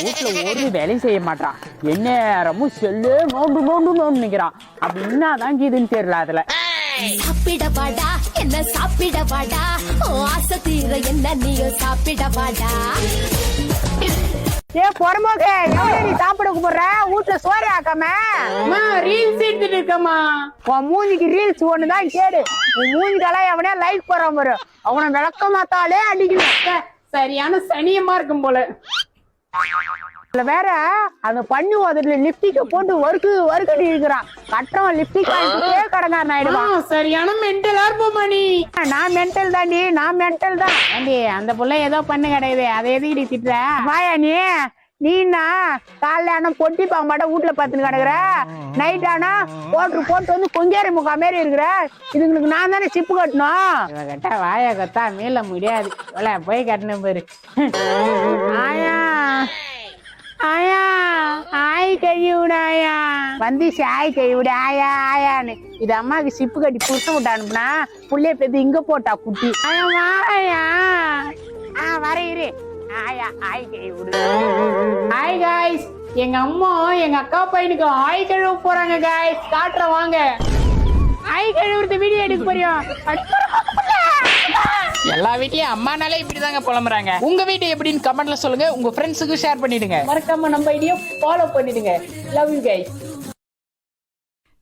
வீட்டுல ஒரு வேலையும் செய்ய மாட்டான், எந்நேரமும் செல்லு நோண்டு நிக்கிறான். அப்படி என்னதான் இதுன்னு தெரியல. அதுல சாப்பிட வாடா என்ன சாப்பிட வாடா, ஆசை தீர என்ன நீயும் சாப்பிட வாடா. ஏ பொறமோக நீ சாப்பிட போடுற வீட்டுல சோறு ஆக்காம ரீல்ஸ் எடுத்துட்டு இருக்கமா. உன் மூஞ்சிக்கு ரீல்ஸ் ஒண்ணுதான் கேடு. உன் மூஞ்சிக்கெல்லாம் எவனே லைக் போறான் பாரு, அவனை விளக்க மாத்தாலே அடிக்கணும். சரியான சனியமா இருக்கும் போல. இதுல வேற அந்த பண்ணி உதட்டுல லிப்டிக்க போட்டு வறுக்கடி இருக்கிறான். கட்டுறவன் லிப்டிக் வாங்கிட்டே கடங்காரன் ஆயிடுவான். சரியான மென்டலா இருப்போமா நீ. நான் மென்டல் தாண்டி, நான் மென்டல் தான். ஏண்டி அந்த புள்ள ஏதோ பண்ணு கிடையாது, அதை எதுக்கிடி திட்டுற? வாயா நீனா காலைல ஆனா பொட்டி பாக்க மாட்டா வீட்டுல பத்துன்னு கிடக்குற, நைட் ஆனா போட்டு வந்து கொஞ்சேரி முக்கா மாரி இருக்கிற. இதுங்களுக்கு நான் தானே சிப்பு கட்டணும். இவ கட்டா வாய கத்தா மீள முடியாது. போய் கட்டணும் பாரு. ஆயா ஆயா ஆய் கைவிடாயா வந்துச்சு, ஆய் கைவிட ஆயா ஆயான்னு. இது அம்மாவுக்கு சிப்பு கட்டி புடிச்ச விட்டு அனுப்புனா புள்ளைய பெத்து இங்க போட்டா குட்டி. ஆயா வாயா வர இரு. ஆயா ஆய் கைவிடு. ஹாய் காய்ஸ், எங்க அம்மா எங்க அக்கா பையனுக்கு ஆய் கழுவ போறாங்க காய்ஸ். காட்டுற வாங்க. ஆய் கழுவுறது வீடியோ எடுக்க போறியோம். எல்லா வீட்லயும் அம்மானாலே இப்படிதாங்க புலம்புறாங்க. உங்க வீட்டு எப்படின்னு கமெண்ட்ல சொல்லுங்க. உங்க ஃப்ரெண்ட்ஸுக்கு ஷேர் பண்ணிடுங்க. மறக்காம நம்ம ஐடியா ஃபாலோ பண்ணிடுங்க. Love you guys.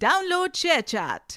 Download ShareChat.